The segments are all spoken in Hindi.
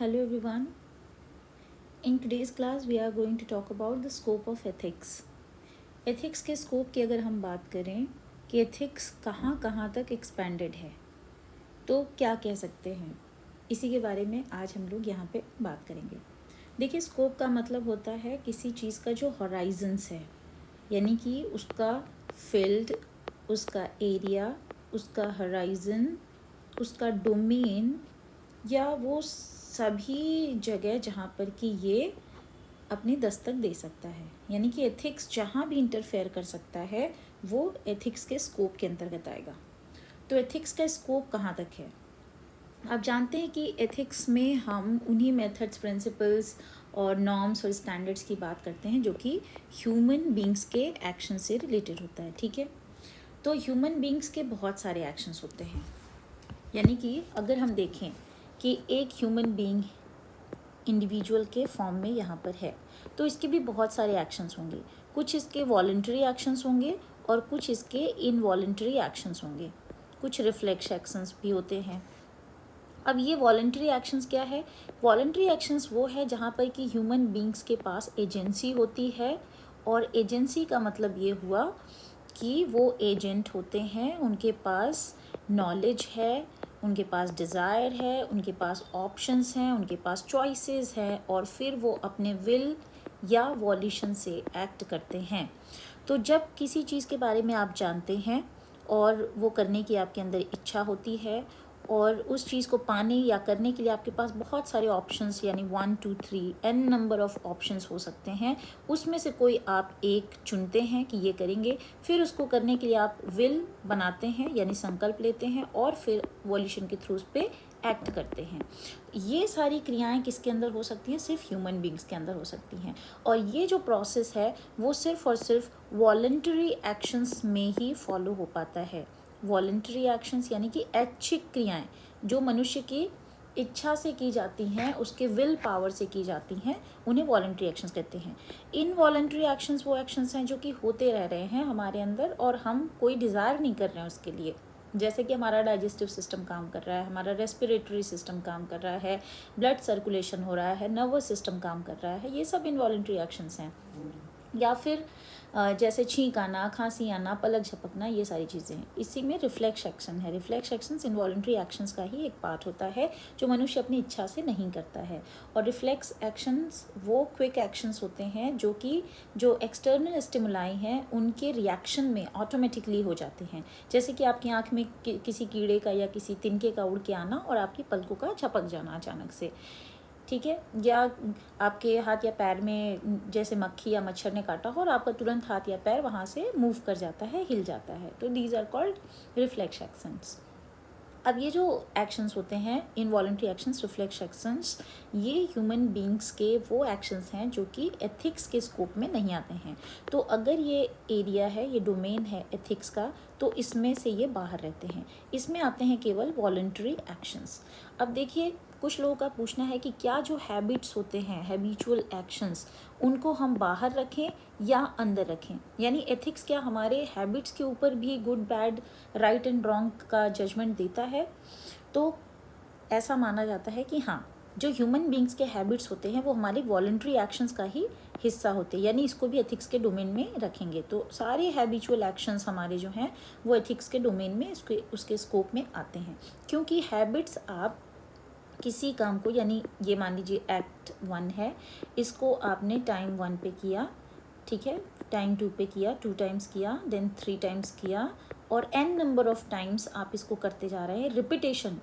Hello everyone. In today's class we are going to talk about the scope of ethics. Ethics के स्कोप की अगर हम बात करें कि एथिक्स कहाँ कहाँ तक एक्सपेंडेड है तो क्या कह सकते हैं, इसी के बारे में आज हम लोग यहाँ पे बात करेंगे। देखिए, स्कोप का मतलब होता है किसी चीज़ का जो हॉराइजन्स है, यानी कि उसका फील्ड, उसका एरिया, उसका हॉराइजन, उसका डोमेन, या वो सभी जगह जहाँ पर कि ये अपनी दस्तक दे सकता है। यानी कि एथिक्स जहाँ भी इंटरफेयर कर सकता है वो एथिक्स के स्कोप के अंतर्गत आएगा। तो एथिक्स का स्कोप कहाँ तक है? आप जानते हैं कि एथिक्स में हम उन्हीं मेथड्स, प्रिंसिपल्स और नॉर्म्स और स्टैंडर्ड्स की बात करते हैं जो कि ह्यूमन बींग्स के एक्शन से रिलेटेड होता है। ठीक है, तो ह्यूमन बींग्स के बहुत सारे एक्शंस होते हैं। यानी कि अगर हम देखें कि एक ह्यूमन बीइंग इंडिविजुअल के फॉर्म में यहाँ पर है तो इसके भी बहुत सारे एक्शंस होंगे। कुछ इसके वॉलंटरी एक्शंस होंगे और कुछ इसके इनवॉलंटरी एक्शंस होंगे, कुछ रिफ्लेक्स एक्शंस भी होते हैं। अब ये वॉलंटरी एक्शंस क्या है? वॉलंटरी एक्शंस वो है जहाँ पर कि ह्यूमन बींग्स के पास एजेंसी होती है, और एजेंसी का मतलब ये हुआ कि वो एजेंट होते हैं, उनके पास नॉलेज है, उनके पास डिज़ायर है, उनके पास ऑप्शंस हैं, उनके पास चॉइसेस हैं, और फिर वो अपने विल या वॉल्यूशन से एक्ट करते हैं। तो जब किसी चीज़ के बारे में आप जानते हैं और वो करने की आपके अंदर इच्छा होती है, और उस चीज़ को पाने या करने के लिए आपके पास बहुत सारे ऑप्शंस, यानी 1 2 3 n नंबर ऑफ ऑप्शंस हो सकते हैं, उसमें से कोई आप एक चुनते हैं कि ये करेंगे, फिर उसको करने के लिए आप विल बनाते हैं यानी संकल्प लेते हैं, और फिर वॉल्यूशन के थ्रू उस पर एक्ट करते हैं। ये सारी क्रियाएं किसके अंदर हो सकती हैं? सिर्फ ह्यूमन बींग्स के अंदर हो सकती हैं। और ये जो प्रोसेस है वो सिर्फ और सिर्फ वॉलंटरी एक्शंस में ही फॉलो हो पाता है। वॉलंटरी एक्शंस यानी कि ऐच्छिक क्रियाएं जो मनुष्य की इच्छा से की जाती हैं, उसके विल पावर से की जाती हैं, उन्हें वॉलंटरी एक्शंस कहते हैं। इनवॉलंटरी एक्शंस वो एक्शंस हैं जो कि होते रह रहे हैं हमारे अंदर और हम कोई डिज़ायर नहीं कर रहे हैं उसके लिए। जैसे कि हमारा डाइजेस्टिव सिस्टम काम कर रहा है, हमारा रेस्पिरेटरी सिस्टम काम कर रहा है, ब्लड सर्कुलेशन हो रहा है, नर्वस सिस्टम काम कर रहा है, ये सब इनवॉलंटरी एक्शंस हैं। या फिर जैसे छींक आना, खांसी आना, पलक झपकना, ये सारी चीज़ें हैं। इसी में रिफ्लेक्स एक्शन है। रिफ्लेक्स एक्शंस इनवॉलंटरी एक्शंस का ही एक पार्ट होता है जो मनुष्य अपनी इच्छा से नहीं करता है। और रिफ्लेक्स एक्शंस वो क्विक एक्शंस होते हैं जो कि जो एक्सटर्नल स्टिमुलाई हैं उनके रिएक्शन में ऑटोमेटिकली हो जाते हैं। जैसे कि आपकी आँख में किसी कीड़े का या किसी तिनके का उड़ के आना और आपकी पलकों का झपक जाना अचानक से, ठीक है, या आपके हाथ या पैर में जैसे मक्खी या मच्छर ने काटा हो और आपका तुरंत हाथ या पैर वहाँ से मूव कर जाता है, हिल जाता है, तो these are called reflex actions. अब ये जो एक्शंस होते हैं, इनवॉलंटरी एक्शंस, रिफ्लेक्स एक्शंस, ये ह्यूमन बींग्स के वो एक्शंस हैं जो कि एथिक्स के स्कोप में नहीं आते हैं। तो अगर ये एरिया है, ये डोमेन है एथिक्स का, तो इसमें से ये बाहर रहते हैं। इसमें आते हैं केवल वॉलंटरी एक्शंस। अब देखिए, कुछ लोगों का पूछना है कि क्या जो हैबिट्स होते हैं, हैबिचुअल एक्शंस, उनको हम बाहर रखें या अंदर रखें? यानी एथिक्स क्या हमारे हैबिट्स के ऊपर भी good bad, right and wrong का जजमेंट देता है? तो ऐसा माना जाता है कि हाँ, जो ह्यूमन बींग्स के हैबिट्स होते हैं वो हमारे वॉलंटरी एक्शंस का ही हिस्सा होते हैं, यानी इसको भी एथिक्स के डोमेन में रखेंगे। तो सारे हैबिचुअल एक्शंस हमारे जो हैं वो एथिक्स के डोमेन में उसके स्कोप में आते हैं, क्योंकि हैबिट्स आप किसी काम को, यानी ये मान लीजिए एक्ट 1 है, इसको आपने टाइम 1 पे किया, ठीक है, टाइम 2 पे किया, 2 टाइम्स किया, देन 3 टाइम्स किया, और n नंबर ऑफ टाइम्स आप इसको करते जा रहे हैं। रिपीटेशन,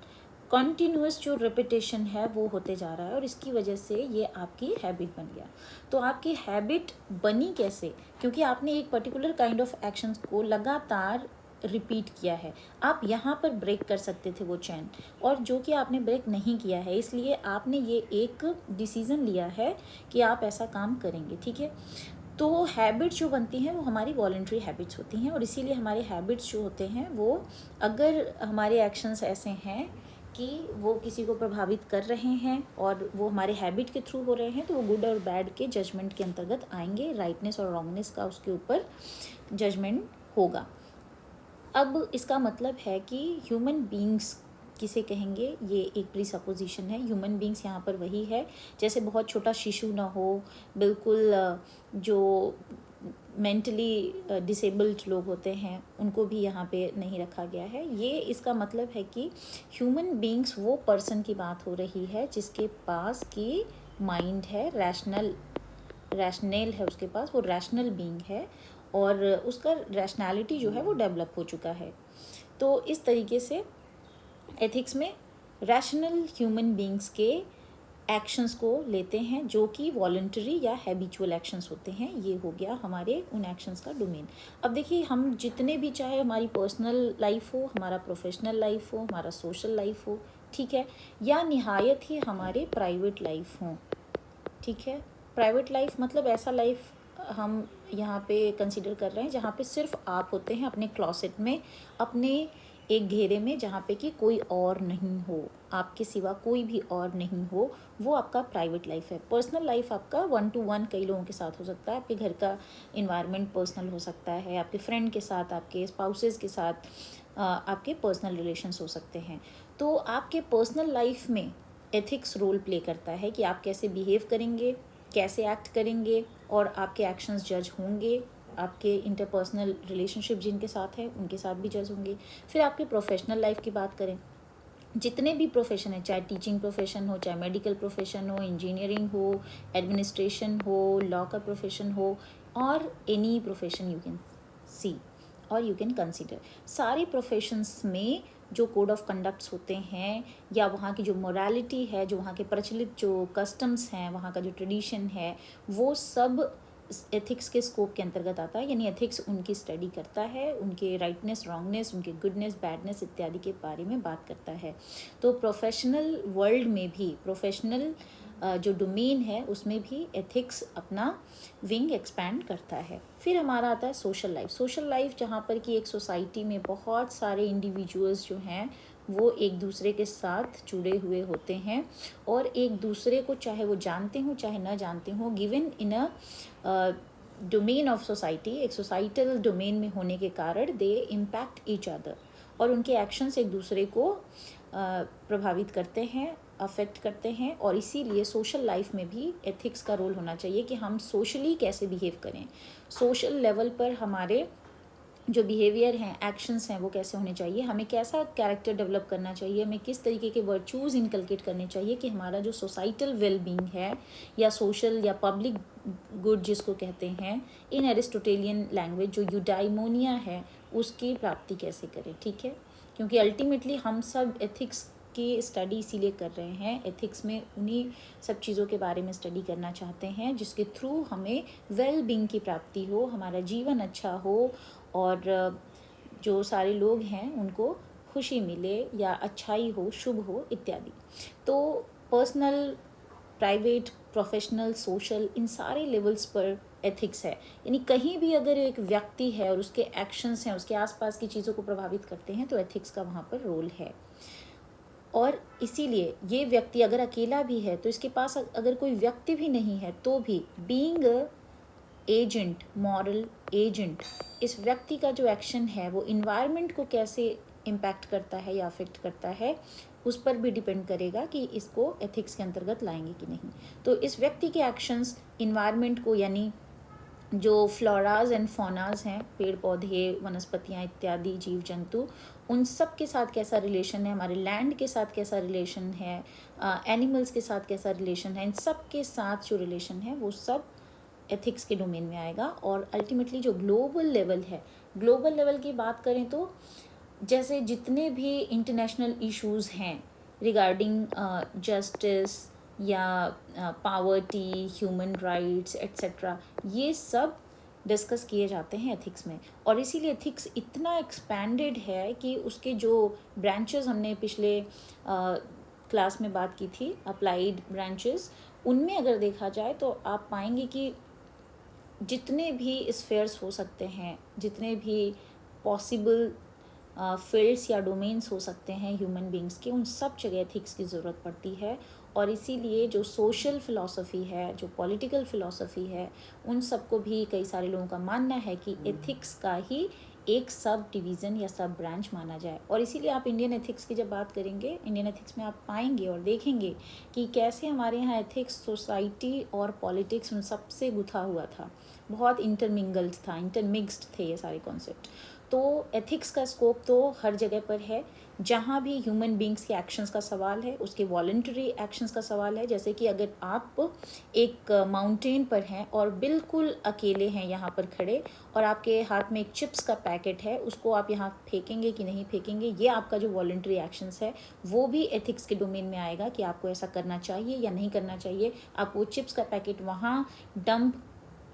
कॉन्टीन्यूअस जो रिपीटेशन है वो होते जा रहा है, और इसकी वजह से ये आपकी हैबिट बन गया। तो आपकी हैबिट बनी कैसे? क्योंकि आपने एक पर्टिकुलर काइंड ऑफ एक्शंस को लगातार रिपीट किया है। आप यहाँ पर ब्रेक कर सकते थे वो चैन, और जो कि आपने ब्रेक नहीं किया है, इसलिए आपने ये एक डिसीज़न लिया है कि आप ऐसा काम करेंगे, ठीक है। तो हैबिट्स जो बनती हैं वो हमारी वॉलंटरी हैबिट्स होती हैं, और इसीलिए हमारे हैबिट्स जो होते हैं वो, अगर हमारे एक्शंस ऐसे हैं कि वो किसी को प्रभावित कर रहे हैं और वो हमारे हैबिट के थ्रू हो रहे हैं, तो वो गुड और बैड के जजमेंट के अंतर्गत आएंगे। राइटनेस और रॉन्गनेस का उसके ऊपर जजमेंट होगा। अब इसका मतलब है कि ह्यूमन बींग्स किसे कहेंगे, ये एक प्रीसपोजिशन है। ह्यूमन बींग्स यहाँ पर वही है, जैसे बहुत छोटा शिशु ना हो, बिल्कुल जो मेंटली डिसेबल्ड लोग होते हैं उनको भी यहाँ पे नहीं रखा गया है। ये इसका मतलब है कि ह्यूमन बींग्स वो पर्सन की बात हो रही है जिसके पास की माइंड है, रैशनल है, उसके पास वो रैशनल बीइंग है और उसका रैशनैलिटी जो है वो डेवलप हो चुका है। तो इस तरीके से एथिक्स में रैशनल ह्यूमन बींग्स के एक्शंस को लेते हैं जो कि वॉलंटरी या हैबिचुअल एक्शंस होते हैं। ये हो गया हमारे उन एक्शंस का डोमेन। अब देखिए, हम जितने भी, चाहे हमारी पर्सनल लाइफ हो, हमारा प्रोफेशनल लाइफ हो, हमारा सोशल लाइफ हो, ठीक है, या निहायत ही हमारे प्राइवेट लाइफ हों, ठीक है। प्राइवेट लाइफ मतलब ऐसा लाइफ हम यहाँ पे कंसिडर कर रहे हैं जहाँ पे सिर्फ आप होते हैं अपने क्लॉसेट में, अपने एक घेरे में, जहाँ पे कि कोई और नहीं हो, आपके सिवा कोई भी और नहीं हो, वो आपका प्राइवेट लाइफ है। पर्सनल लाइफ आपका 1 to 1 कई लोगों के साथ हो सकता है, आपके घर का इन्वायरमेंट पर्सनल हो सकता है, आपके फ्रेंड के साथ, आपके स्पाउसेस के साथ आपके पर्सनल रिलेशंस हो सकते हैं। तो आपके पर्सनल लाइफ में एथिक्स रोल प्ले करता है कि आप कैसे बिहेव करेंगे, कैसे एक्ट करेंगे, और आपके एक्शंस जज होंगे। आपके इंटरपर्सनल रिलेशनशिप जिनके साथ है उनके साथ भी जज होंगे। फिर आपके प्रोफेशनल लाइफ की बात करें, जितने भी प्रोफेशन है, चाहे टीचिंग प्रोफेशन हो, चाहे मेडिकल प्रोफेशन हो, इंजीनियरिंग हो, एडमिनिस्ट्रेशन हो, लॉ का प्रोफेशन हो, और any profession you can see और यू कैन कंसिडर, सारे प्रोफेशंस में जो कोड ऑफ कंडक्ट्स होते हैं या वहाँ की जो मोरालिटी है, जो वहाँ के प्रचलित जो कस्टम्स हैं, वहाँ का जो ट्रेडिशन है, वो सब एथिक्स के स्कोप के अंतर्गत आता है। यानी एथिक्स उनकी स्टडी करता है, उनके राइटनेस, रॉन्गनेस, उनके गुडनेस, बैडनेस इत्यादि के बारे में बात करता है। तो प्रोफेशनल वर्ल्ड में भी, प्रोफेशनल जो डोमेन है उसमें भी एथिक्स अपना विंग एक्सपैंड करता है। फिर हमारा आता है सोशल लाइफ। सोशल लाइफ जहाँ पर कि एक सोसाइटी में बहुत सारे इंडिविजुअल्स जो हैं वो एक दूसरे के साथ जुड़े हुए होते हैं और एक दूसरे को, चाहे वो जानते हों चाहे ना जानते हों, given in a domain of society, एक सोसाइटल डोमेन में होने के कारण दे इम्पैक्ट ईच अदर, और उनके एक्शंस एक दूसरे को प्रभावित करते हैं, अफेक्ट करते हैं। और इसीलिए सोशल लाइफ में भी एथिक्स का रोल होना चाहिए कि हम सोशली कैसे बिहेव करें, सोशल लेवल पर हमारे जो बिहेवियर हैं, एक्शंस हैं, वो कैसे होने चाहिए, हमें कैसा कैरेक्टर डेवलप करना चाहिए, हमें किस तरीके के वर्चूज़ इनकलकेट करने चाहिए कि हमारा जो सोसाइटल वेलबींग है या सोशल या पब्लिक गुड जिसको कहते हैं इन एरिस्टोटेलियन लैंग्वेज, जो यूडाइमोनिया है, उसकी प्राप्ति कैसे करें, ठीक है। क्योंकि अल्टीमेटली हम सब एथिक्स की स्टडी इसीलिए कर रहे हैं, एथिक्स में उन्हीं सब चीज़ों के बारे में स्टडी करना चाहते हैं जिसके थ्रू हमें वेल बीइंग की प्राप्ति हो, हमारा जीवन अच्छा हो और जो सारे लोग हैं उनको खुशी मिले या अच्छाई हो, शुभ हो इत्यादि। तो पर्सनल, प्राइवेट, प्रोफेशनल, सोशल, इन सारे लेवल्स पर एथिक्स है। यानी कहीं भी अगर एक व्यक्ति है और उसके एक्शंस हैं उसके आसपास की चीज़ों को प्रभावित करते हैं तो एथिक्स का वहाँ पर रोल है। और इसीलिए ये व्यक्ति अगर अकेला भी है तो इसके पास अगर कोई व्यक्ति भी नहीं है तो भी बीइंग एजेंट, मॉरल एजेंट, इस व्यक्ति का जो एक्शन है वो इन्वायरमेंट को कैसे इम्पैक्ट करता है या अफेक्ट करता है, उस पर भी डिपेंड करेगा कि इसको एथिक्स के अंतर्गत लाएंगे कि नहीं। तो इस व्यक्ति के एक्शंस इन्वायरमेंट को, यानी जो फ्लोराज एंड फौनाज हैं, पेड़ पौधे, वनस्पतियाँ इत्यादि, जीव जंतु, उन सब के साथ कैसा रिलेशन है, हमारे लैंड के साथ कैसा रिलेशन है, एनिमल्स के साथ कैसा रिलेशन है, इन सब के साथ जो रिलेशन है वो सब एथिक्स के डोमेन में आएगा। और अल्टीमेटली जो ग्लोबल लेवल है, ग्लोबल लेवल की बात करें तो जैसे जितने भी इंटरनेशनल इश्यूज़ हैं रिगार्डिंग जस्टिस या पावर्टी, ह्यूमन राइट्स एट्सेट्रा, ये सब डिस्कस किए जाते हैं एथिक्स में। और इसीलिए एथिक्स इतना एक्सपैंडेड है कि उसके जो ब्रांचेस हमने पिछले क्लास में बात की थी, अप्लाइड ब्रांचेस, उनमें अगर देखा जाए तो आप पाएंगे कि जितने भी स्फेयर्स हो सकते हैं, जितने भी पॉसिबल फील्ड्स या डोमेन्स हो सकते हैं ह्यूमन बींग्स के, उन सब जगह एथिक्स की ज़रूरत पड़ती है। और इसीलिए जो सोशल फ़िलॉसफी है, जो पॉलिटिकल फ़िलॉसफी है, उन सबको भी कई सारे लोगों का मानना है कि एथिक्स का ही एक सब डिवीज़न या सब ब्रांच माना जाए। और इसीलिए आप इंडियन एथिक्स की जब बात करेंगे, इंडियन एथिक्स में आप पाएंगे और देखेंगे कि कैसे हमारे यहाँ एथिक्स सोसाइटी और पॉलिटिक्स उन सबसे गुथा हुआ था, बहुत इंटरमिंगल्ड था, इंटरमिक्स्ड थे ये सारे कॉन्सेप्ट। तो एथिक्स का स्कोप तो हर जगह पर है, जहाँ भी ह्यूमन बींग्स के एक्शंस का सवाल है, उसके वॉलंटरी एक्शंस का सवाल है। जैसे कि अगर आप एक माउंटेन पर हैं और बिल्कुल अकेले हैं यहाँ पर खड़े, और आपके हाथ में एक चिप्स का पैकेट है, उसको आप यहाँ फेंकेंगे कि नहीं फेंकेंगे, ये आपका जो वॉलंटरी एक्शंस है वो भी एथिक्स के डोमेन में आएगा कि आपको ऐसा करना चाहिए या नहीं करना चाहिए। आप वो चिप्स का पैकेट वहाँ डंप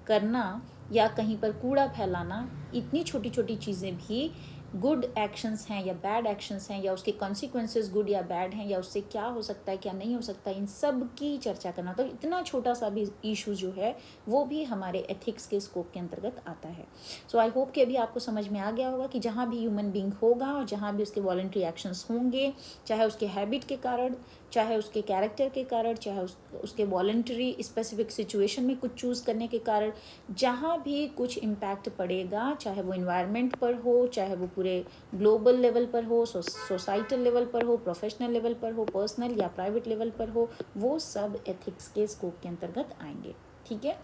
करना या कहीं पर कूड़ा फैलाना, इतनी छोटी छोटी चीज़ें भी गुड एक्शंस हैं या बैड एक्शंस हैं, या उसके कॉन्सिक्वेंसेस गुड या बैड हैं, या उससे क्या हो सकता है क्या नहीं हो सकता, इन सब की चर्चा करना। तो इतना छोटा सा भी इशू जो है वो भी हमारे एथिक्स के स्कोप के अंतर्गत आता है। सो आई होप कि अभी आपको समझ में आ गया होगा कि जहाँ भी ह्यूमन बींग होगा और जहाँ भी उसके वॉलंटरी एक्शंस होंगे, चाहे उसके हैबिट के कारण, चाहे उसके कैरेक्टर के कारण, चाहे उसके वॉलंटरी स्पेसिफिक सिचुएशन में कुछ चूज़ करने के कारण, जहाँ भी कुछ इम्पैक्ट पड़ेगा, चाहे वो इन्वायरमेंट पर हो, चाहे वो पूरे ग्लोबल लेवल पर हो, सोसाइटल लेवल पर हो, प्रोफेशनल लेवल पर हो, पर्सनल या प्राइवेट लेवल पर हो, वो सब एथिक्स के स्कोप के अंतर्गत आएंगे। ठीक है,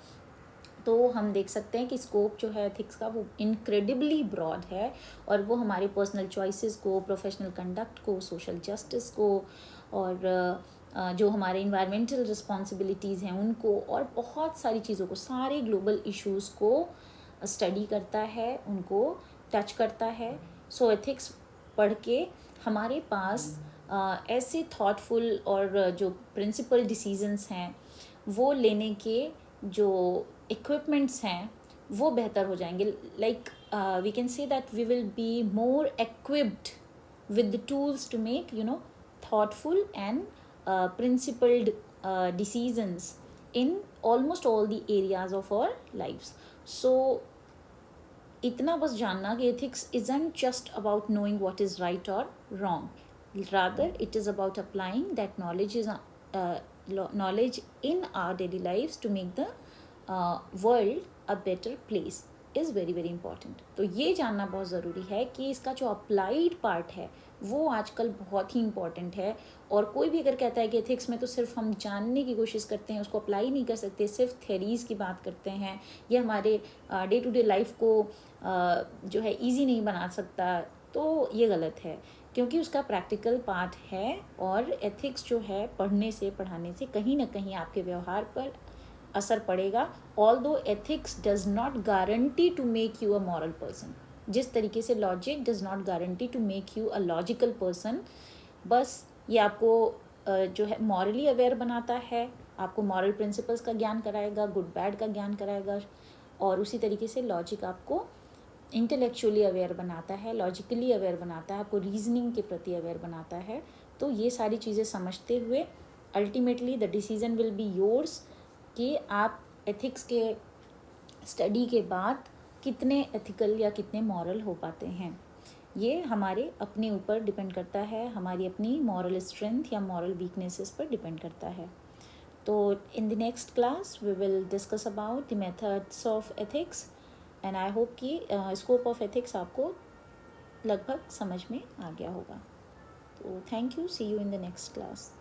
तो हम देख सकते हैं कि स्कोप जो है एथिक्स का वो इनक्रेडिबली ब्रॉड है, और वो हमारे पर्सनल चॉइसेस को, प्रोफेशनल कंडक्ट को, सोशल जस्टिस को, और जो हमारे इन्वायरमेंटल रिस्पॉन्सिबिलिटीज़ हैं उनको, और बहुत सारी चीज़ों को, सारे ग्लोबल इश्यूज़ को स्टडी करता है, उनको टच करता है। सो एथिक्स पढ़ के हमारे पास ऐसे थॉटफुल और जो प्रिंसिपल डिसीजंस हैं वो लेने के जो इक्विपमेंट्स हैं वो बेहतर हो जाएंगे। Like we can say that we will be more equipped with the tools to make thoughtful and principled decisions in almost all the areas of our lives. So इतना बस जानना कि ethics isn't just about knowing what is right or wrong, rather it is about applying that knowledge in our daily lives to make the world a better place is very very important. तो ये जानना बहुत ज़रूरी है कि इसका जो अप्लाइड पार्ट है वो आजकल बहुत ही इम्पॉर्टेंट है। और कोई भी अगर कहता है कि एथिक्स में तो सिर्फ हम जानने की कोशिश करते हैं, उसको अप्लाई नहीं कर सकते, सिर्फ थेरीज़ की बात करते हैं, ये हमारे डे टू डे लाइफ को जो है इजी नहीं बना सकता, तो ये गलत है, क्योंकि उसका प्रैक्टिकल पार्ट है। और एथिक्स जो है पढ़ने से, पढ़ाने से कहीं ना कहीं आपके व्यवहार पर असर पड़ेगा। Although ethics does not guarantee to make you a moral person, जिस तरीके से logic does not guarantee to make you a logical person, बस ये आपको जो है मॉरली अवेयर बनाता है, आपको मॉरल प्रिंसिपल्स का ज्ञान कराएगा, गुड बैड का ज्ञान कराएगा, और उसी तरीके से लॉजिक आपको इंटेलेक्चुअली अवेयर बनाता है, लॉजिकली अवेयर बनाता है, आपको रीजनिंग के प्रति अवेयर बनाता है। तो ये सारी चीज़ें समझते हुए ultimately the decision will be yours कि आप एथिक्स के स्टडी के बाद कितने एथिकल या कितने मॉरल हो पाते हैं। ये हमारे अपने ऊपर डिपेंड करता है, हमारी अपनी मॉरल स्ट्रेंथ या मॉरल वीकनेसेस पर डिपेंड करता है। तो in the next class we will discuss about the methods of ethics, and I hope कि स्कोप ऑफ एथिक्स आपको लगभग समझ में आ गया होगा। तो thank you, see you in the next class.